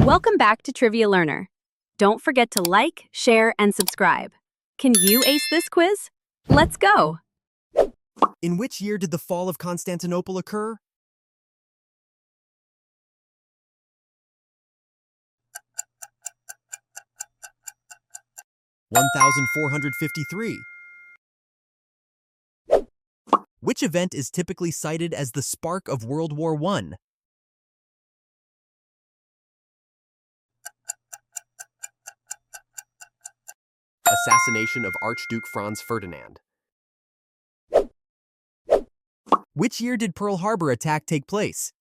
Welcome back to Trivia Learner. Don't forget to like, share, and subscribe. Can you ace this quiz? Let's go! In which year did the fall of Constantinople occur? (1453). Which event is typically cited as the spark of World War I? Assassination of Archduke Franz Ferdinand. Which year did Pearl Harbor attack take place?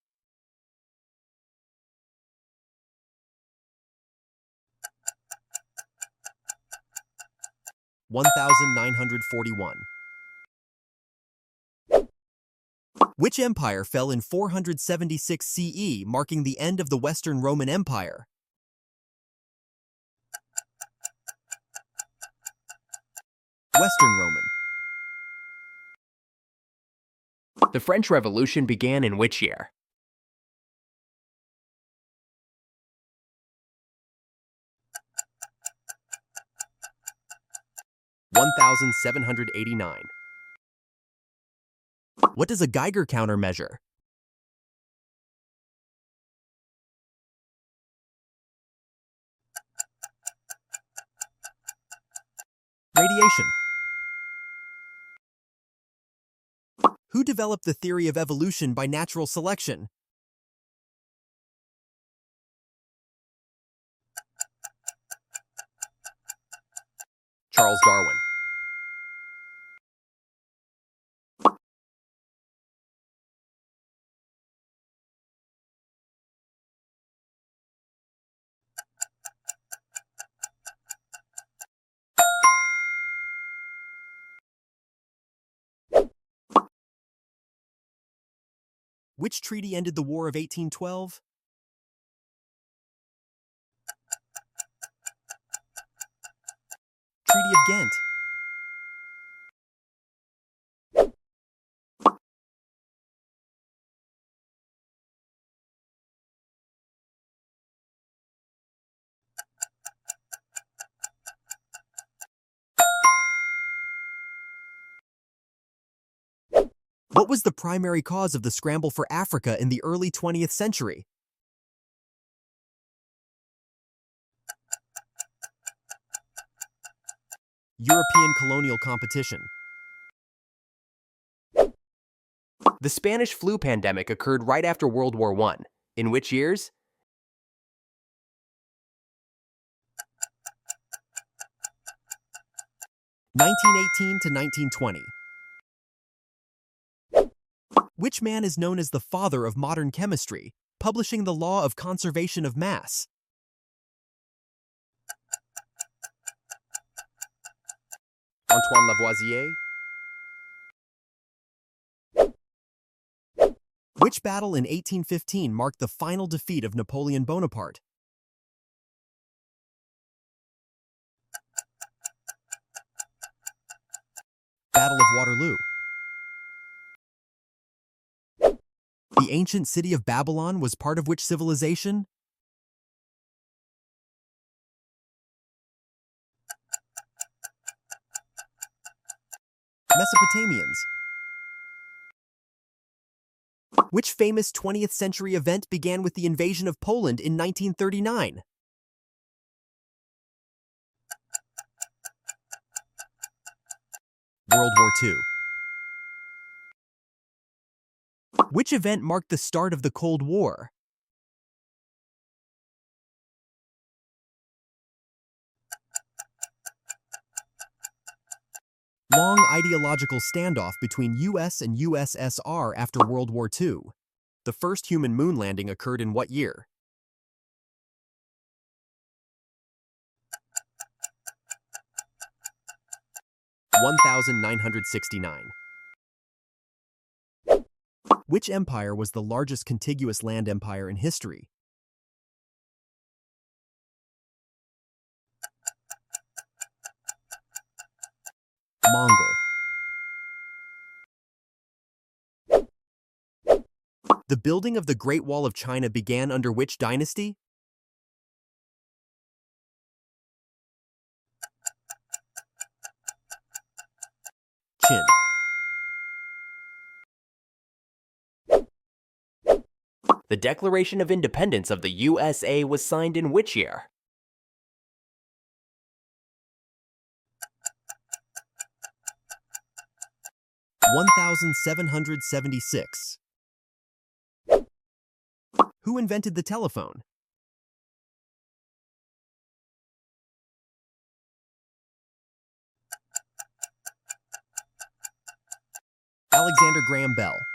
(1941). Which empire fell in 476 CE, marking the end of the Western Roman Empire? Western Roman. The French Revolution began in which year? (1789). What does a Geiger counter measure? Radiation. Who developed the theory of evolution by natural selection? Charles Darwin. Which treaty ended the War of 1812? Treaty of Ghent. What was the primary cause of the scramble for Africa in the early 20th century? European colonial competition. The Spanish flu pandemic occurred right after World War I. In which years? (1918 to 1920). Which man is known as the father of modern chemistry, publishing the law of conservation of mass? Antoine Lavoisier. Which battle in 1815 marked the final defeat of Napoleon Bonaparte? Battle of Waterloo. The ancient city of Babylon was part of which civilization? Mesopotamians. Which famous 20th century event began with the invasion of Poland in 1939? World War II. Which event marked the start of the Cold War? Long ideological standoff between US and USSR after World War II. The first human moon landing occurred in what year? (1969). Which empire was the largest contiguous land empire in history? Mongol. The building of the Great Wall of China began under which dynasty? chin. The Declaration of Independence of the USA was signed in which year? (1776). Who invented the telephone? Alexander Graham Bell.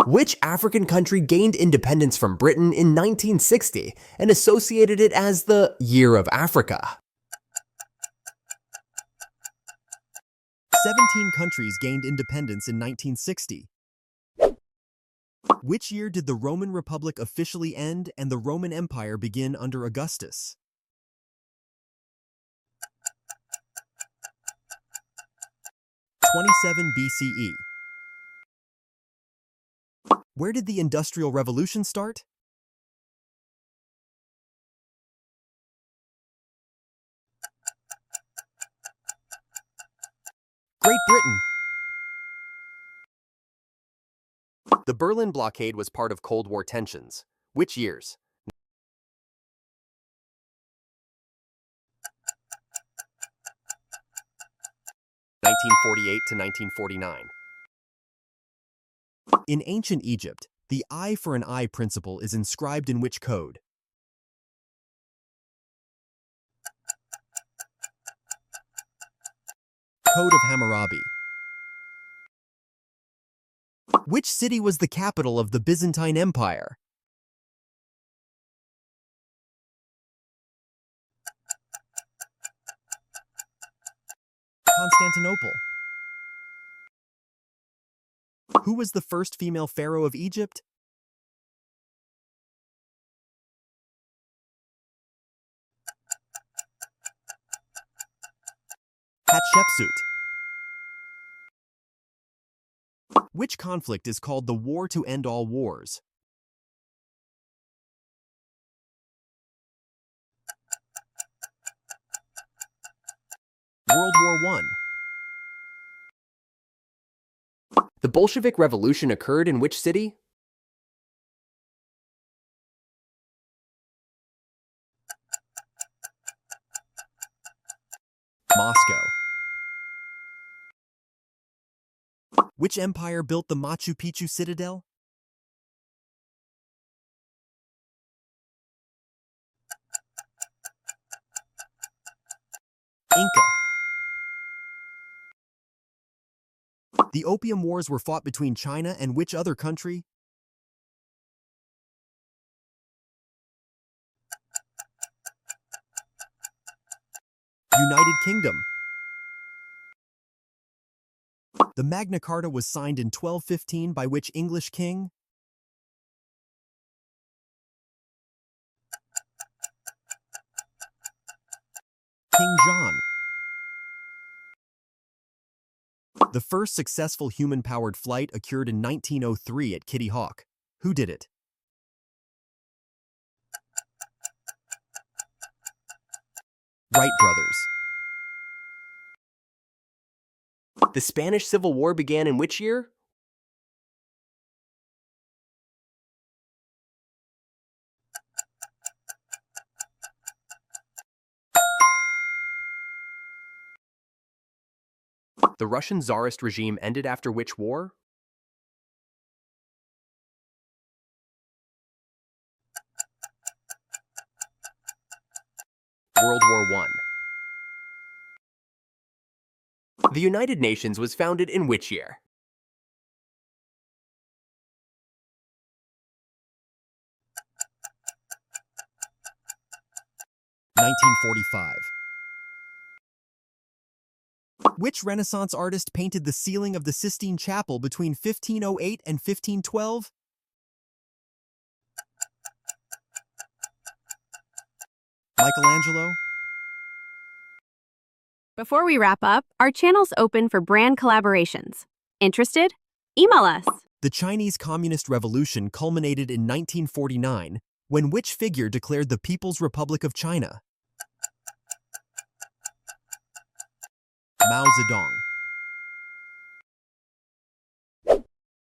Which African country gained independence from Britain in 1960 and associated it as the Year of Africa? 17 countries gained independence in 1960. Which year did the Roman Republic officially end and the Roman Empire begin under Augustus? 27 BCE. Where did the Industrial Revolution start? Great Britain. The Berlin blockade was part of Cold War tensions. Which years? 1948 to 1949. In ancient Egypt, the eye for an eye principle is inscribed in which code? Code of Hammurabi. Which city was the capital of the Byzantine Empire? Constantinople. Who was the first female pharaoh of Egypt? Hatshepsut. Which conflict is called the War to End All Wars? World War I. The Bolshevik Revolution occurred in which city? Moscow. Which empire built the Machu Picchu citadel? Inca. The Opium Wars were fought between China and which other country? United Kingdom. The Magna Carta was signed in 1215 by which English king? King John. The first successful human-powered flight occurred in 1903 at Kitty Hawk. Who did it? Wright brothers. The Spanish Civil War began in which year? The Russian Tsarist regime ended after which war? World War I. The United Nations was founded in which year? (1945). Which Renaissance artist painted the ceiling of the Sistine Chapel between 1508 and 1512? Michelangelo. Before we wrap up, our channel's open for brand collaborations. Interested? Email us. The Chinese Communist Revolution culminated in 1949, when which figure declared the People's Republic of China? Mao Zedong.